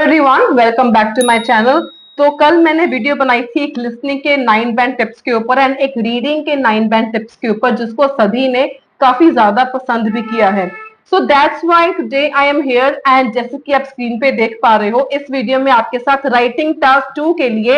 Everyone, welcome back to my channel. तो कल मैंने वीडियो बनाई थी एक लिसनिंग के 9 बैंड टिप्स के ऊपर एंड एक रीडिंग के 9 बैंड टिप्स के ऊपर, जिसको सभी ने काफी ज्यादा पसंद भी किया है। So that's why today I am here and जैसे कि आप स्क्रीन पे देख पा रहे हो, इस वीडियो में आपके साथ राइटिंग टास्क 2 के लिए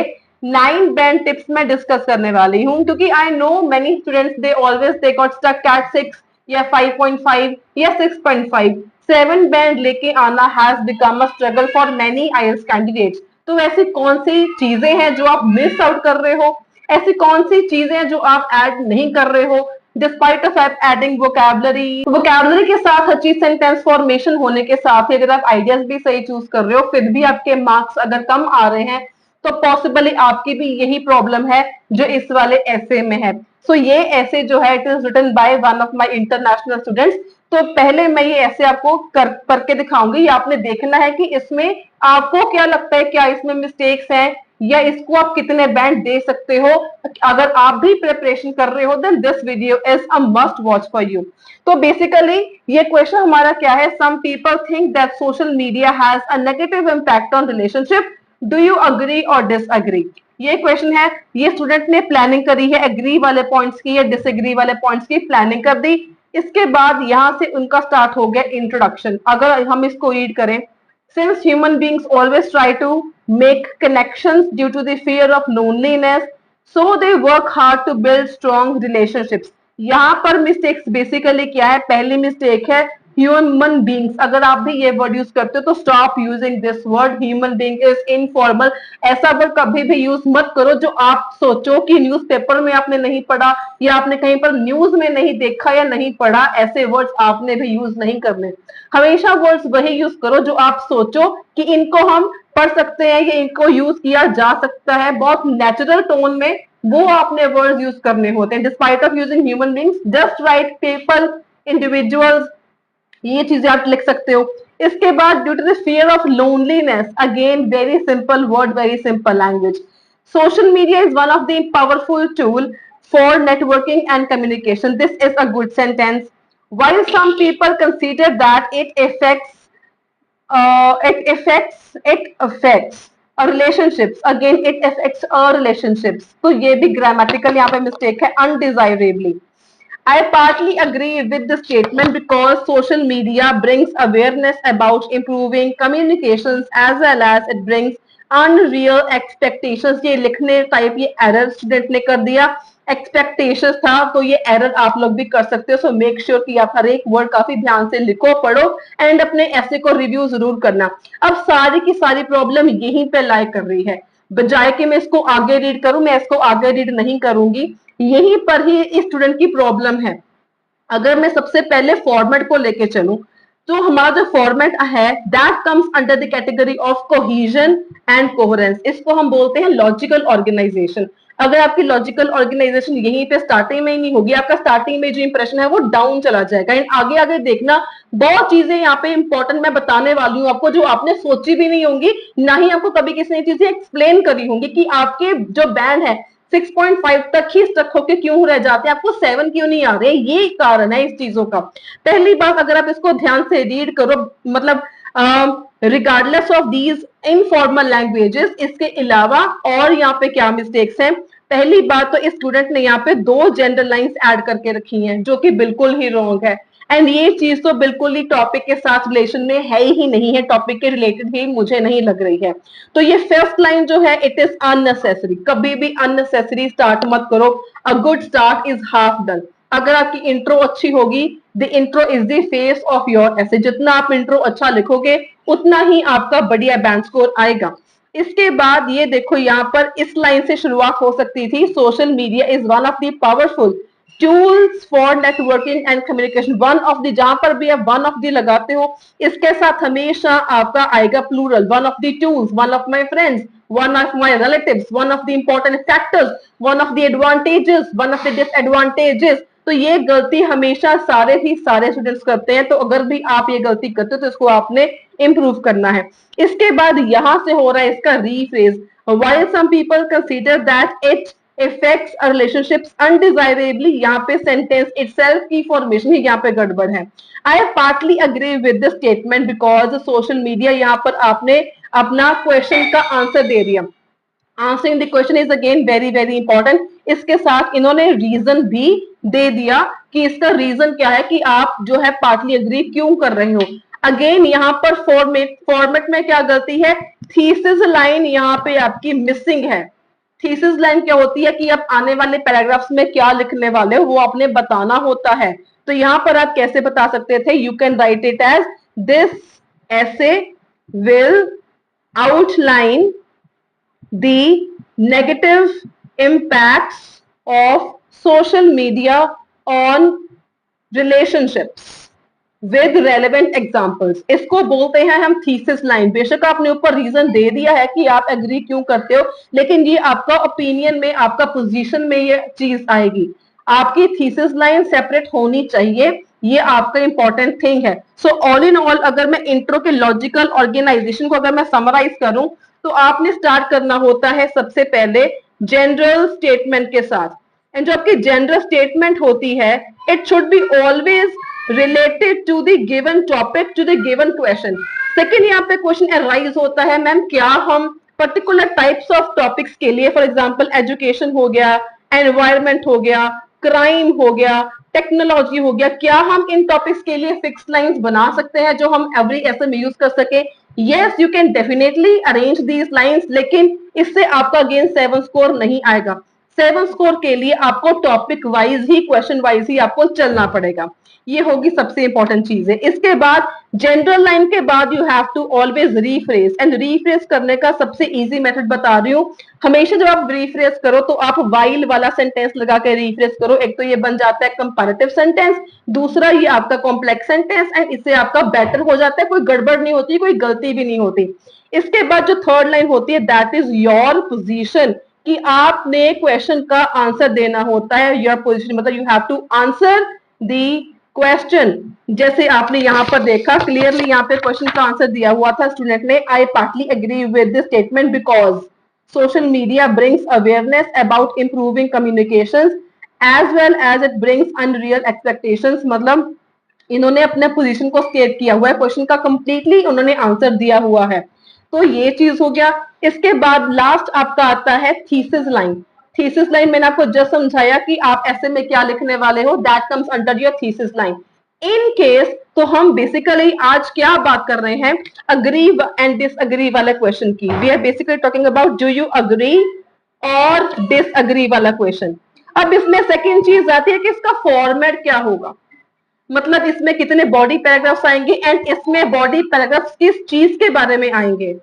9 बैंड टिप्स मैं डिस्कस करने वाली हूँ, क्योंकि I know many students they got stuck at 6 या 5.5 या 6.5। 7 बैंड लेके आना has become a struggle for many IELTS candidates. तो ऐसी कौन सी चीजें हैं जो आप मिस आउट कर रहे हो, ऐसी कौन सी चीजें हैं जो आप ऐड नहीं कर रहे हो, डिस्पाइट ऑफ एडिंग वोकैबुलरी के साथ अच्छी सेंटेंस फॉर्मेशन होने के साथ ही अगर आप आइडियाज भी सही चूज कर रहे हो, फिर भी आपके मार्क्स अगर कम आ रहे हैं, तो पॉसिबली आपकी भी यही प्रॉब्लम है जो इस वाले ऐसे में है। सो ये ऐसे जो है it is written by one of my international students. तो पहले मैं ये ऐसे आपको करके दिखाऊंगी। ये आपने देखना है कि इसमें आपको क्या लगता है, क्या इसमें मिस्टेक्स हैं या इसको आप कितने बैंड दे सकते हो। अगर आप भी प्रिपरेशन कर रहे हो then this video is a must watch for you. तो बेसिकली ये क्वेश्चन हमारा क्या है, some people think that social media has a negative impact on relationship, do you agree or disagree. ये क्वेश्चन है, ये स्टूडेंट ने प्लानिंग करी है, एग्री वाले पॉइंट्स की या डिसएग्री वाले पॉइंट्स की प्लानिंग कर दी। इसके बाद यहां से उनका स्टार्ट हो गया इंट्रोडक्शन। अगर हम इसको रीड करें, since human beings always try to make connections due to the fear of loneliness, so they work hard to build strong relationships. यहाँ पर मिस्टेक्स बेसिकली क्या है, पहली मिस्टेक है ह्यूमन बींग्स। अगर आप भी ये वर्ड यूज करते हो तो stop using this word, human being is informal. ऐसा वर्ड कभी भी यूज मत करो जो आप सोचो कि न्यूज़पेपर में आपने नहीं पढ़ा या आपने कहीं पर न्यूज में नहीं देखा या नहीं पढ़ा। ऐसे वर्ड्स आपने भी यूज नहीं करने। हमेशा वर्ड्स वही यूज करो जो आप सोचो कि इनको हम पढ़ सकते हैं या इनको यूज किया जा सकता है, बहुत नेचुरल टोन में वो आपने वर्ड्स यूज करने होते हैं। Despite of using human beings, just write people, individuals, ये चीजें आप लिख सकते हो। इसके बाद due to the fear of loneliness, again very simple word, very simple language. Social media is one of the powerful tool for networking and communication, this is a good sentence. while some people consider that it affects our relationships, again it affects our relationships, तो ये भी grammatical यहाँ पे mistake है, undesirably। I partly agree with the statement because social media brings awareness about improving communications as well as it brings unreal expectations। ये लिखने type ये error student ने कर दिया, एक्सपेक्टेशंस था, तो ये एरर आप लोग भी कर सकते हो। सो मेक श्योर कि आप हर एक वर्ड काफी ध्यान से लिखो, पढ़ो एंड अपने ऐसे को रिव्यू जरूर करना। अब सारी की सारी प्रॉब्लम यहीं पे लाई कर रही है, बजाय कि मैं इसको आगे रीड करूं, मैं इसको आगे रीड नहीं करूंगी, यहीं पर ही इस स्टूडेंट की प्रॉब्लम है। अगर मैं सबसे पहले फॉर्मेट को लेके चलूं, तो हमारा जो फॉर्मेट है that comes under the category of cohesion and coherence. इसको हम बोलते हैं लॉजिकल ऑर्गेनाइजेशन। अगर आपकी लॉजिकल ऑर्गेनाइजेशन यहीं पे स्टार्टिंग में ही नहीं होगी, आपका स्टार्टिंग में जो इंप्रेशन है वो डाउन चला जाएगा। एंड आगे आगे देखना, बहुत चीजें यहाँ पे इंपॉर्टेंट मैं बताने वाली हूँ आपको, जो आपने सोची भी नहीं होंगी, ना ही आपको कभी किसी ने चीजें एक्सप्लेन करी होंगी कि आपके जो बैंड है 6.5 तक ही स्टक होके क्यों रह जाते हैं, आपको 7 क्यों नहीं आ रहे, ये कारण है इस चीजों का। पहली बात, अगर आप इसको ध्यान से रीड करो, मतलब regardless of these informal languages, इसके अलावा और यहाँ पे क्या मिस्टेक्स हैं। पहली बात तो इस स्टूडेंट ने यहाँ पे 2 जेंडर लाइंस ऐड करके रखी हैं, जो कि बिल्कुल ही रॉन्ग है। एंड ये चीज तो बिल्कुल ही टॉपिक के साथ रिलेशन में है ही नहीं है, टॉपिक के रिलेटेड ही मुझे नहीं लग रही है। तो ये फर्स्ट लाइन जो है इट इज अननेसेसरी, कभी भी अननेसेसरी स्टार्ट मत करो। A good start is half done. अगर आपकी इंट्रो अच्छी होगी, the intro is the face of your ऐसे, जितना आप इंट्रो अच्छा लिखोगे उतना ही आपका बढ़िया बैंड स्कोर आएगा। इसके बाद ये देखो, यहाँ पर इस लाइन से शुरुआत हो सकती थी, social media is one of the powerful tools for networking and communication. One of the, जहां पर भी आप वन ऑफ द लगाते हो, इसके साथ हमेशा आपका आएगा plural, one of the tools, one of my friends, one of my relatives, one of the important factors, one of the advantages, one of the disadvantages। तो ये गलती हमेशा सारे ही सारे स्टूडेंट्स करते हैं, तो अगर भी आप ये गलती करते हो तो इसको आपने इंप्रूव करना है। इसके बाद यहां से हो रहा है इसका rephrase, while some people consider that it affects a relationships undesirably, यहाँ पे सेंटेंस itself की फॉर्मेशन ही यहाँ पे गड़बड़ है। I partly agree with the statement because social media, यहाँ पर आपने अपना क्वेश्चन का आंसर दे दिया। Answering the question is again very very important. इसके साथ इन्होंने रीजन भी दे दिया कि इसका रीजन क्या है कि आप जो है पार्टली एग्री क्यों कर रहे हो। अगेन यहाँ पर फॉर्मेट में क्या गलती है, थीसिस लाइन यहाँ पे आपकी मिसिंग है। थीसिस लाइन क्या होती है कि आप आने वाले पैराग्राफ्स में क्या लिखने वाले हो वो आपने बताना होता है। तो यहां पर आप कैसे बता सकते थे, you can write it as this ऐसे will outline the negative impacts of social media on relationships with relevant examples। इसको बोलते हैं हम थीसिस लाइन। बेशक आपने ऊपर रीजन दे दिया है कि आप एग्री क्यों करते हो, लेकिन ये आपका ओपिनियन में, आपका पोजीशन में ये चीज आएगी। आपकी थीसिस लाइन सेपरेट होनी चाहिए, ये आपका इंपॉर्टेंट थिंग है। सो ऑल इन ऑल अगर मैं इंट्रो के लॉजिकल ऑर्गेनाइजेशन को अगर मैं समराइज करूं तो आपने स्टार्ट करना होता है सबसे पहले जनरल स्टेटमेंट के साथ। एंड जो आपकी जनरल स्टेटमेंट होती है, it should be always related to the given topic, to the given question. Second यहाँ पे क्वेश्चन अराइज होता है, मैम क्या हम पर्टिकुलर टाइप्स ऑफ टॉपिक्स के लिए, फॉर एग्जाम्पल एजुकेशन हो गया, एनवायरमेंट हो गया, क्राइम हो गया, टेक्नोलॉजी हो गया, क्या हम इन टॉपिक्स के लिए फिक्स लाइंस बना सकते हैं जो हम एवरी ऐसे में यूज कर सके? Yes, you can definitely arrange these lines, लेकिन इससे आपका अगेन 7 स्कोर नहीं आएगा। 7 स्कोर के लिए आपको टॉपिक वाइज ही, क्वेश्चन वाइज ही आपको चलना पड़ेगा। ये होगी सबसे इंपॉर्टेंट चीज है। इसके बाद जनरल लाइन के बाद you have to always rephrase, and rephrase करने का सबसे इजी मेथड बता रही हूँ। हमेशा जब आप रीफ्रेज करो तो आप वाइल वाला सेंटेंस लगा के रीफ्रेज करो। एक तो ये बन जाता है कंपैरेटिव सेंटेंस, दूसरा ये आपका कॉम्प्लेक्स सेंटेंस, एंड इससे आपका बेटर हो जाता है, कोई गड़बड़ नहीं होती, कोई गलती भी नहीं होती। इसके बाद जो थर्ड लाइन होती है, दैट इज योर पोजीशन, कि आपने क्वेश्चन का आंसर देना होता है। योर पोजीशन मतलब you have to answer the question. जैसे आपने यहाँ पर देखा क्लियरली, यहाँ पे क्वेश्चन का आंसर दिया हुआ था स्टूडेंट ने, I partly agree with this statement because social media brings awareness about improving communications as well as it brings unreal expectations. मतलब इन्होंने अपने पोजीशन को स्टेट किया हुआ है, क्वेश्चन का कंप्लीटली उन्होंने आंसर दिया हुआ है। तो ये चीज हो गया। इसके बाद लास्ट आपका आता है थीसिस लाइन। थीसिस लाइन मैंने आपको जस्ट समझाया कि आप ऐसे में क्या लिखने वाले हो, that comes under your thesis line. In case तो हम बेसिकली आज क्या बात कर रहे हैं, अग्री एंड डिसअग्री वाले क्वेश्चन की। We are basically talking about do you agree or disagree वाला क्वेश्चन। अब इसमें सेकेंड चीज आती है कि इसका फॉर्मेट क्या होगा, मतलब इसमें कितने बॉडी पैराग्राफ्स आएंगे, एंड इसमें बॉडी पैराग्राफ्स किस चीज के बारे में आएंगे।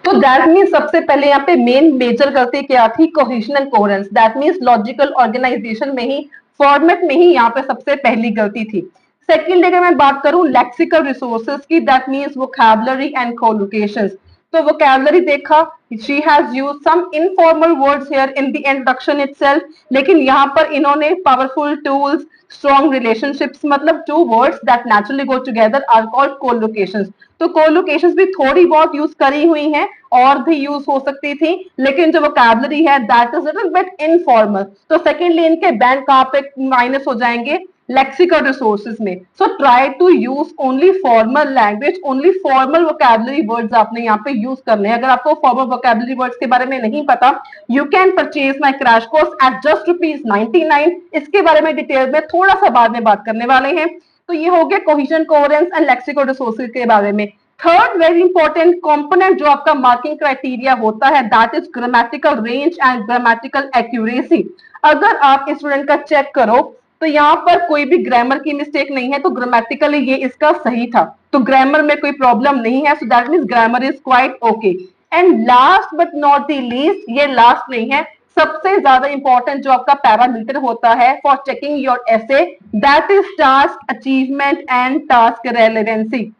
तो दैट मीन्स सबसे पहले यहाँ पे मेन मेजर गलती क्या थी, cohesion and coherence. That means logical organisation में ही, फॉर्मेट में ही यहाँ पे सबसे पहली गलती थी। सेकेंड अगर मैं बात करूं लेक्सिकल रिसोर्सेज की, that means vocabulary and collocations. तो वोकैबुलरी देखा, she has used some informal words here in the introduction itself, लेकिन यहाँ पर इन्होंने पावरफुल टूल्स, स्ट्रॉन्ग रिलेशनशिप्स, मतलब two words that naturally go together are called collocations. तो collocations भी थोड़ी बहुत यूज करी हुई हैं, और भी यूज हो सकती थी, लेकिन जो वोकैबुलरी है that is little bit informal. तो सेकेंडली इनके बैंक कहाँ पे माइनस हो जाएंगे, लेक्सिकल रिसोर्सेज में। So try to use only formal language, only formal vocabulary words आपने यहाँ पे यूज करने हैं। अगर आपको फॉर्मल वोकैबुलरी वर्ड्स के बारे में नहीं पता, you can purchase my crash course eight just ₹99। इसके बारे में डिटेल में थोड़ा सा बाद में बात करने वाले हैं। तो ये हो गया cohesion, coherence and lexical resources के बारे में। थर्ड वेरी इंपॉर्टेंट कंपोनेंट जो आपका मार्किंग क्राइटेरिया होता है, that is grammatical range and grammatical accuracy. अगर आप स्टूडेंट का चेक करो तो यहाँ पर कोई भी ग्रामर की मिस्टेक नहीं है, तो ग्रामेटिकली ये इसका सही था, तो ग्रामर में कोई प्रॉब्लम नहीं है। So that means grammar is quite okay. And last but not the least, ये लास्ट नहीं है, सबसे ज्यादा इंपॉर्टेंट जो आपका पैरामीटर होता है for checking your essay, that is task achievement and task relevancy.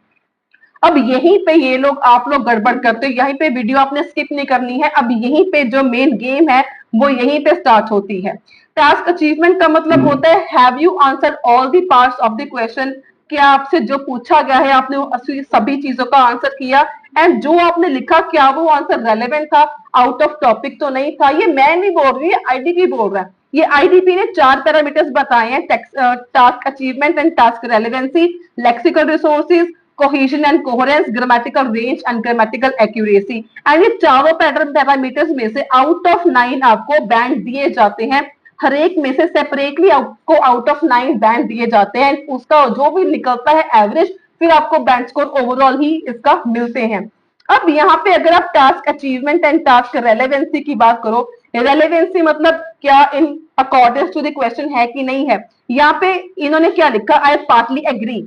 अब यहीं पे ये लोग, आप लोग गड़बड़ करते हो, यहीं पे वीडियो आपने स्किप नहीं करनी है। अब यहीं पे जो मेन गेम है वो यहीं पे स्टार्ट होती है। टास्क अचीवमेंट का मतलब होता है have you answer all the parts of the question, क्या आपसे जो पूछा गया है आपने सभी चीजों का आंसर किया, एंड जो आपने लिखा क्या वो आंसर रेलेवेंट था, आउट ऑफ टॉपिक तो नहीं था। ये मैं नहीं बोल रही, आईडीपी बोल रहा है। ये आईडीपी ने 4 पैरामीटर्स बताए हैं, task achievement and task relevancy, lexical resources, cohesion and coherence, grammatical range and grammatical accuracy. And ये चारों पैटर्न पैरामीटर्स में से आउट ऑफ 9 आपको बैंड दिए जाते हैं, हर एक में से सेपरेटली आपको आउट ऑफ 9 बैंड दिए जाते हैं। उसका जो भी निकलता है एवरेज, फिर आपको बैंड स्कोर ओवरऑल ही इसका मिलते हैं। अब यहाँ पे अगर आप task achievement and task relevancy की बात करो, रेलेवेंसी मतलब क्या in according to the question है कि नहीं है। यहाँ पे इन्होंने क्या लिखा, आई पार्टली एग्री,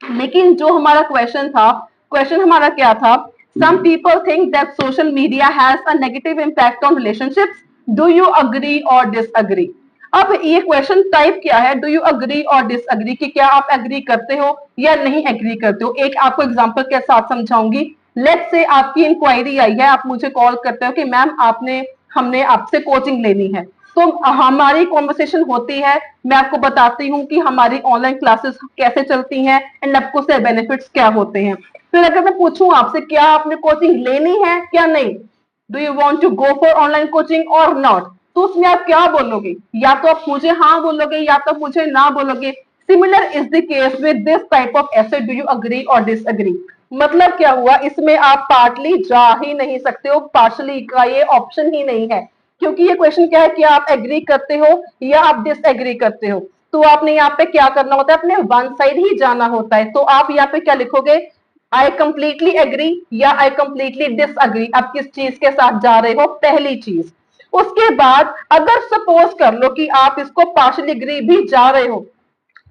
लेकिन जो हमारा क्वेश्चन था, क्वेश्चन हमारा क्या था, some people think that social media has a negative impact on relationships, do you agree or disagree. अब ये क्वेश्चन टाइप क्या है, do you agree or disagree, कि क्या आप एग्री करते हो या नहीं एग्री करते हो। एक आपको एग्जांपल के साथ समझाऊंगी। लेट्स से आपकी इंक्वायरी आई है, आप मुझे कॉल करते हो कि मैम हमने आपसे कोचिंग लेनी है, तो हमारी कॉन्वर्सेशन होती है, मैं आपको बताती हूँ कि हमारी ऑनलाइन क्लासेस कैसे चलती हैं एंड आपको से बेनिफिट्स क्या होते हैं। फिर अगर मैं पूछूं आपसे, क्या आपने कोचिंग लेनी है क्या नहीं, do you want to go for online coaching or not, तो उसमें आप क्या बोलोगे, या तो आप मुझे हाँ बोलोगे या तो मुझे ना बोलोगे। Similar is the case with this type of ऐसे, do you agree or disagree. मतलब क्या हुआ, इसमें आप पार्टली जा ही नहीं सकते हो, पार्शली का ये ऑप्शन ही नहीं है, क्योंकि ये क्वेश्चन क्या है कि आप एग्री करते हो या आप डिसएग्री करते हो। तो आपने यहाँ पे क्या करना होता है, अपने वन साइड ही जाना होता है। तो आप यहाँ पे क्या लिखोगे, आई कंप्लीटली एग्री या आई कंप्लीटली डिसएग्री, आप किस चीज के साथ जा रहे हो, पहली चीज। उसके बाद अगर सपोज कर लो कि आप इसको पार्शली एग्री भी जा रहे हो,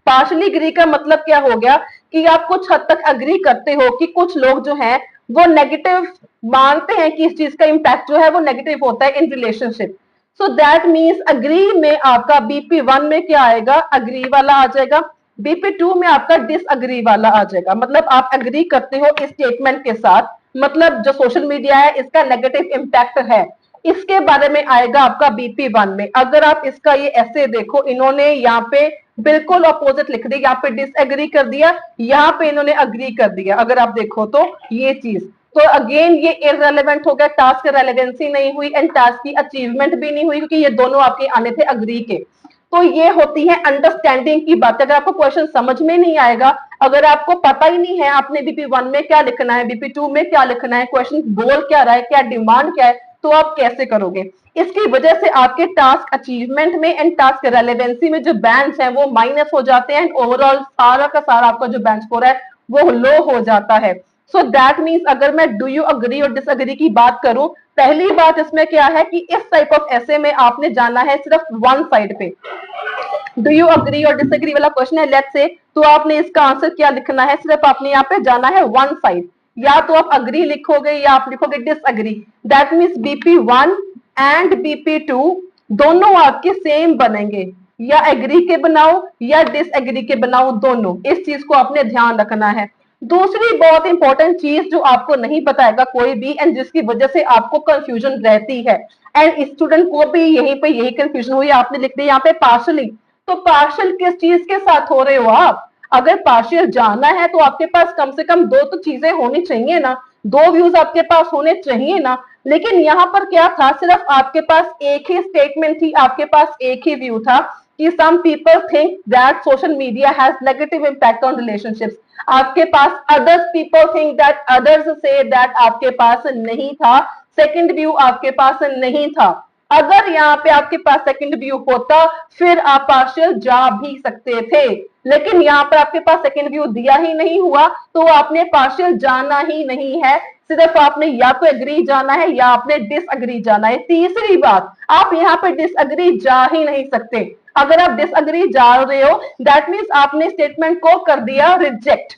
पार्शली एग्री का मतलब क्या हो गया कि आप कुछ हद तक अग्री करते हो कि कुछ लोग जो हैं वो नेगेटिव मानते हैं कि इस चीज का इंपैक्ट जो है वो नेगेटिव होता है in relationship. So that means agree में आपका BP1 में क्या आएगा, अग्री वाला आ जाएगा, BP2 में आपका डिसअग्री वाला आ जाएगा। मतलब आप अग्री करते हो इस स्टेटमेंट के साथ, मतलब जो सोशल मीडिया है इसका नेगेटिव इंपैक्ट है, इसके बारे में आएगा आपका BP1 में। अगर आप इसका ये ऐसे देखो, इन्होंने यहाँ पे बिल्कुल अपोजिट लिख दिया, यहाँ पे डिसएग्री कर दिया, यहाँ पे इन्होंने अग्री कर दिया। अगर आप देखो तो ये चीज, तो अगेन ये इररेलेवेंट हो गया, टास्क रेलेवेंसी नहीं हुई एंड टास्क की अचीवमेंट भी नहीं हुई, क्योंकि ये दोनों आपके आने थे अग्री के। तो ये होती है अंडरस्टैंडिंग की बात। अगर आपको क्वेश्चन समझ में नहीं आएगा, अगर आपको पता ही नहीं है आपने BP1 में क्या लिखना है, BP2 में क्या लिखना है, क्वेश्चन बोल क्या रहा है, क्या डिमांड क्या है, तो आप कैसे करोगे। इसकी वजह से आपके टास्क अचीवमेंट में एंड टास्क रेलेवेंसी में जो बैंड्स हैं वो माइनस हो जाते हैं, ओवरऑल सारा का सारा आपका जो बैंड स्कोर है वो लो हो जाता है। सो दैट मीन्स अगर मैं do you agree or disagree की बात करूं, पहली बात इसमें क्या है कि इस टाइप ऑफ ऐसे में आपने जाना है सिर्फ वन साइड पे। डू यू अग्री और डिसएग्री वाला क्वेश्चन है, लेट्स से, तो आपने इसका आंसर क्या लिखना है, सिर्फ आपने यहाँ पे जाना है वन साइड, या तो आप अग्री लिखोगे या आप लिखोगे disagree. That means BP1 and BP2 दोनों आपके सेम बनेंगे, या एग्री के बनाओ या डिसएग्री के बनाओ, दोनों। इस चीज को आपने ध्यान रखना है। दूसरी बहुत इंपॉर्टेंट चीज जो आपको नहीं बताएगा कोई भी एंड जिसकी वजह से आपको कंफ्यूजन रहती है, एंड स्टूडेंट को भी यहीं पे यही कंफ्यूजन हुई, आपने लिख दिया यहाँ पे पार्शली। तो पार्शियल किस चीज के साथ हो रहे हो आप, अगर पार्शियल जाना है तो आपके पास कम से कम दो तो चीजें होनी चाहिए ना, दो व्यूज आपके पास होने चाहिए ना। लेकिन यहाँ पर क्या था, सिर्फ आपके पास एक ही स्टेटमेंट थी, आपके पास एक ही व्यू था कि some people think that social media has negative impact on relationships. आपके पास others people think that, others से दैट आपके पास नहीं था, सेकंड व्यू आपके पास नहीं था। अगर यहाँ पे आपके पास सेकंड व्यू होता फिर आप पार्शियल जा भी सकते थे, लेकिन यहाँ पर आपके पास सेकंड व्यू दिया ही नहीं हुआ, तो आपने पार्शियल जाना ही नहीं है, सिर्फ आपने या तो एग्री जाना है या आपने डिसएग्री जाना है। तीसरी बात, आप यहाँ पे डिसएग्री जा ही नहीं सकते। अगर आप डिसएग्री जा रहे हो दैट मीन्स आपने स्टेटमेंट को कर दिया रिजेक्ट,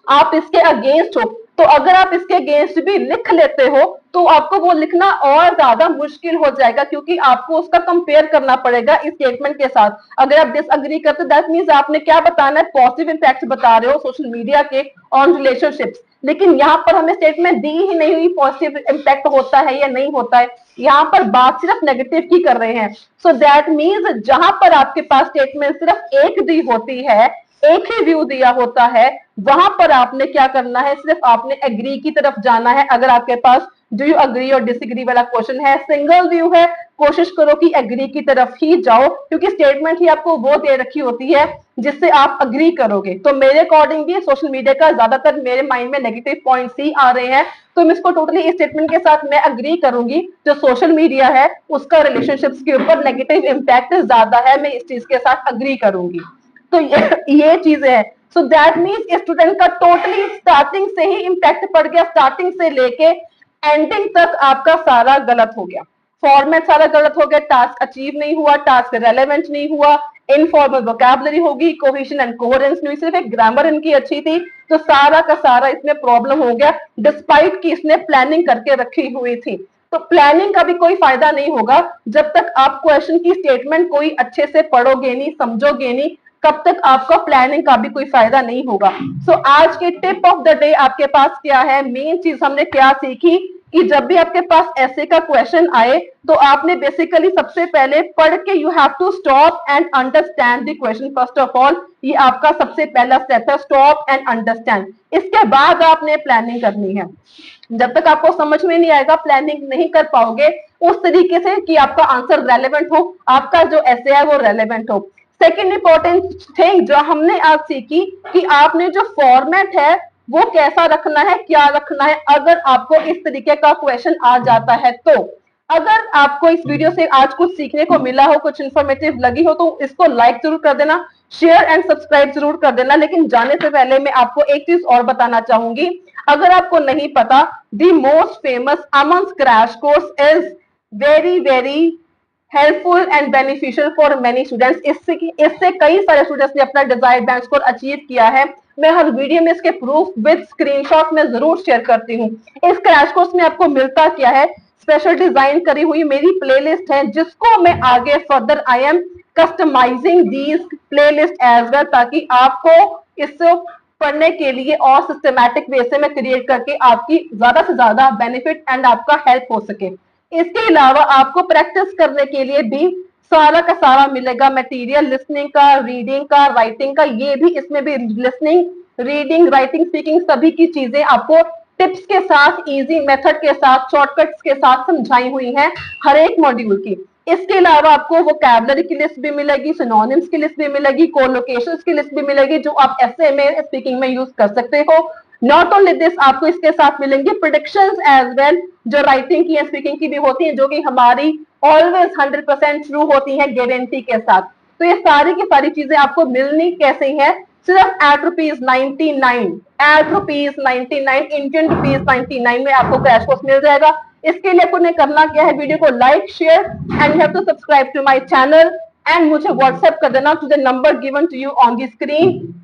आप इसके अगेंस्ट हो। तो अगर आप इसके अगेंस्ट भी लिख लेते हो तो आपको वो लिखना और ज्यादा मुश्किल हो जाएगा, क्योंकि आपको उसका कंपेयर करना पड़ेगा इस स्टेटमेंट के साथ। अगर आप डिसएग्री करते दैट मींस आपने क्या बताना है, पॉजिटिव इंपैक्ट बता रहे हो सोशल मीडिया के ऑन रिलेशनशिप्स, लेकिन यहाँ पर हमें स्टेटमेंट दी ही नहीं हुई पॉजिटिव इंपैक्ट होता है या नहीं होता है, यहाँ पर बात सिर्फ नेगेटिव की कर रहे हैं। सो दैट मीन्स जहां पर आपके पास स्टेटमेंट सिर्फ एक दी होती है, एक ही व्यू दिया होता है, वहां पर आपने क्या करना है, सिर्फ आपने एग्री की तरफ जाना है। अगर आपके पास डू यू अग्री और डिसएग्री वाला क्वेश्चन है, सिंगल व्यू है, कोशिश करो कि एग्री की तरफ ही जाओ, क्योंकि स्टेटमेंट ही आपको वो दे रखी होती है जिससे आप अग्री करोगे। तो मेरे अकॉर्डिंग भी सोशल मीडिया का ज्यादातर मेरे माइंड में नेगेटिव पॉइंट्स ही आ रहे हैं, तो मैं इसको टोटली इस स्टेटमेंट के साथ मैं अग्री करूंगी। जो सोशल मीडिया है उसका रिलेशनशिप्स के ऊपर नेगेटिव इम्पैक्ट ज्यादा है, मैं इस चीज के साथ अग्री करूंगी। तो ये चीजें है। सो दैट मीन्स स्टूडेंट का टोटली स्टार्टिंग से ही इम्पैक्ट पड़ गया, स्टार्टिंग से लेके एंडिंग तक आपका सारा गलत हो गया, फॉर्मेट सारा गलत हो गया, टास्क अचीव नहीं हुआ, टास्क रेलेवेंट नहीं हुआ, इनफॉर्मल वोकैबुलरी होगी, कोहेशन एंड कोहेरेंस नहीं, सिर्फ एक ग्रामर इनकी अच्छी थी, तो सारा का सारा इसमें प्रॉब्लम हो गया, डिस्पाइट कि इसने प्लानिंग करके रखी हुई थी। तो प्लानिंग का भी कोई फायदा नहीं होगा जब तक आप क्वेश्चन की स्टेटमेंट कोई अच्छे से पढ़ोगे नहीं, समझोगे नहीं, कब तक आपका प्लानिंग का भी कोई फायदा नहीं होगा। सो आज के टिप ऑफ द डे आपके पास क्या है, मेन चीज हमने क्या सीखी कि जब भी आपके पास ऐसे का क्वेश्चन आए तो आपने बेसिकली सबसे पहले पढ़ के you have to stop and understand the question first of all. ये आपका सबसे पहला स्टेप है, स्टॉप एंड अंडरस्टैंड। इसके बाद आपने प्लानिंग करनी है। जब तक आपको समझ में नहीं आएगा, प्लानिंग नहीं कर पाओगे उस तरीके से कि आपका आंसर रेलेवेंट हो, आपका जो ऐसे है वो रेलेवेंट हो। सेकेंड इंपॉर्टेंट थिंग जो हमने आज सीखी कि आपने जो फॉर्मेट है वो कैसा रखना है, क्या रखना है, अगर आपको इस तरीके का क्वेश्चन आ जाता है तो। अगर आपको इस वीडियो से आज कुछ सीखने को मिला हो, कुछ इन्फॉर्मेटिव लगी हो, तो इसको लाइक जरूर कर देना, शेयर एंड सब्सक्राइब जरूर कर देना। लेकिन जाने से पहले मैं आपको एक चीज और बताना चाहूंगी, अगर आपको नहीं पता, the most famous amongst crash course is very very helpful and beneficial for many students. इससे कई सारे स्टूडेंट्स ने अपना डिजायर्ड बैंक स्कोर अचीव किया है। मैं हर वीडियो में इसके प्रूफ विद स्क्रीनशॉट में जरूर शेयर करती हूँ। इस क्रैश कोर्स में आपको मिलता क्या है, स्पेशल डिजाइन करी हुई मेरी प्लेलिस्ट है, जिसको मैं आगे further I am customising these playlist as well, ताकि आपको इससे पढ़ने के लिए और सिस्टमैटिक वे से मैं क्रिएट करके आपकी ज्यादा से ज्यादा बेनिफिट एंड आपका हेल्प हो सके। इसके अलावा आपको प्रैक्टिस करने के लिए भी सारा का सारा मिलेगा मटेरियल, लिसनिंग का, रीडिंग का, राइटिंग का, ये भी इसमें भी लिसनिंग, रीडिंग, राइटिंग, स्पीकिंग सभी की चीजें आपको टिप्स के साथ, इजी मेथड के साथ, शॉर्टकट्स के साथ समझाई हुई हैं हर एक मॉड्यूल की। इसके अलावा आपको वोकैबुलरी की लिस्ट भी मिलेगी, सिनोनिम्स की लिस्ट भी मिलेगी, कोलोकेशंस की लिस्ट भी मिलेगी, जो आप ऐसे में स्पीकिंग में यूज कर सकते हो। नॉट ओनली दिस, आपको इसके साथ मिलेंगे प्रेडिक्शंस एज वेल, जो राइटिंग की या स्पीकिंग की भी होती है, जो कि हमारी ऑलवेज 100% ट्रू होती है गारंटी के साथ। तो ये सारी की सारी चीजें आपको मिलनी कैसे है, सिर्फ एट ₹99, एट ₹99, इंडियन ₹99 में आपको क्रैश कोर्स मिल जाएगा। इसके लिए आपको करना क्या है, वीडियो को like, share and you have to subscribe to my channel and मुझे व्हाट्सएप कर देना to the number given to you on the screen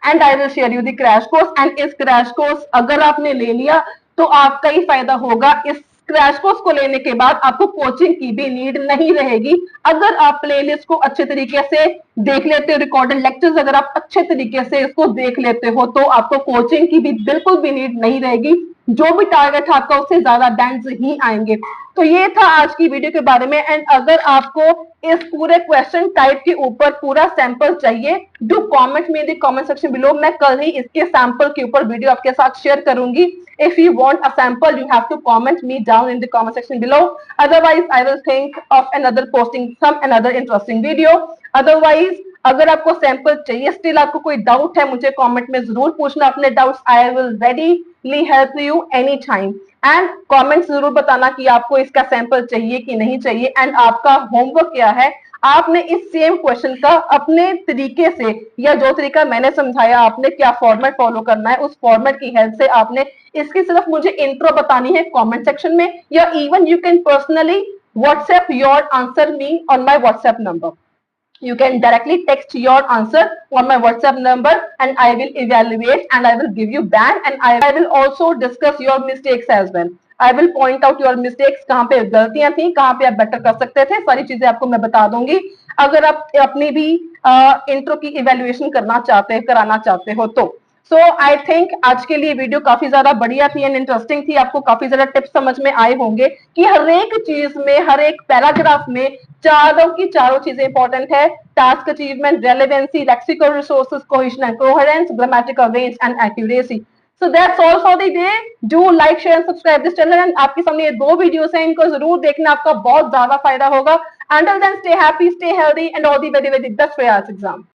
and I will share you the crash course. And इस crash course अगर आपने ले लिया तो आपका ही फायदा होगा। इस क्रैश कोर्स को लेने के बाद आपको कोचिंग की भी नीड नहीं रहेगी। अगर आप प्लेलिस्ट को अच्छे तरीके से देख लेते हो, रिकॉर्डेड लेक्चर्स अगर आप अच्छे तरीके से इसको देख लेते हो, तो आपको कोचिंग की भी बिल्कुल भी नीड नहीं रहेगी। जो भी टारगेट आपका उससे ज्यादा बैंड्स ही आएंगे। तो ये था आज की वीडियो के बारे में। एंड अगर आपको इस पूरे क्वेश्चन टाइप के ऊपर पूरा सैंपल चाहिए, डू कमेंट में इन द कमेंट सेक्शन बिलो। मैं कल ही इसके सैंपल के ऊपर वीडियो आपके साथ शेयर करूंगी। If you want a sample you have to comment me down in the comment section below, otherwise I will think of another posting some another interesting video. Otherwise अगर आपको sample चाहिए, still आपको कोई doubt है, मुझे comment में जरूर पूछना अपने doubts. I will readily help you any time. And comments जरूर बताना कि आपको इसका सैंपल चाहिए कि नहीं चाहिए। एंड आपका होमवर्क क्या है, आपने इस सेम क्वेश्चन का अपने तरीके से, या जो तरीका मैंने समझाया आपने क्या फॉर्मेट फॉलो करना है, उस फॉर्मेट की हेल्प से आपने इसकी सिर्फ मुझे इंट्रो बतानी है कमेंट सेक्शन में, या even you can personally WhatsApp your answer me on my WhatsApp number. You can directly text your answer on my WhatsApp number and I will evaluate and I will give you back and I will also discuss your mistakes as well. I will point out your mistakes, कहाँ पे गलतियां थी, कहाँ पे आप better कर सकते थे, सारी चीजें आपको मैं बता दूंगी। अगर आप अपनी भी इंट्रो की इवेल्युएशन कराना चाहते हो तो। सो आई थिंक आज के लिए वीडियो काफी ज्यादा बढ़िया थी एंड इंटरेस्टिंग थी। आपको काफी ज्यादा टिप्स समझ में आए होंगे कि हर एक चीज में, हर एक पैराग्राफ में चारों की चारों चीजें इंपॉर्टेंट है। Task achievement, relevancy, lexical resources, cohesion and coherence, grammatical range and accuracy. So that's all for the day. Do like, share and subscribe this channel. And आपके सामने ये 2 वीडियोस हैं, इनको जरूर देखना, आपका बहुत ज्यादा फायदा होगा। Until then, stay happy, stay healthy and all the very very best for your exam.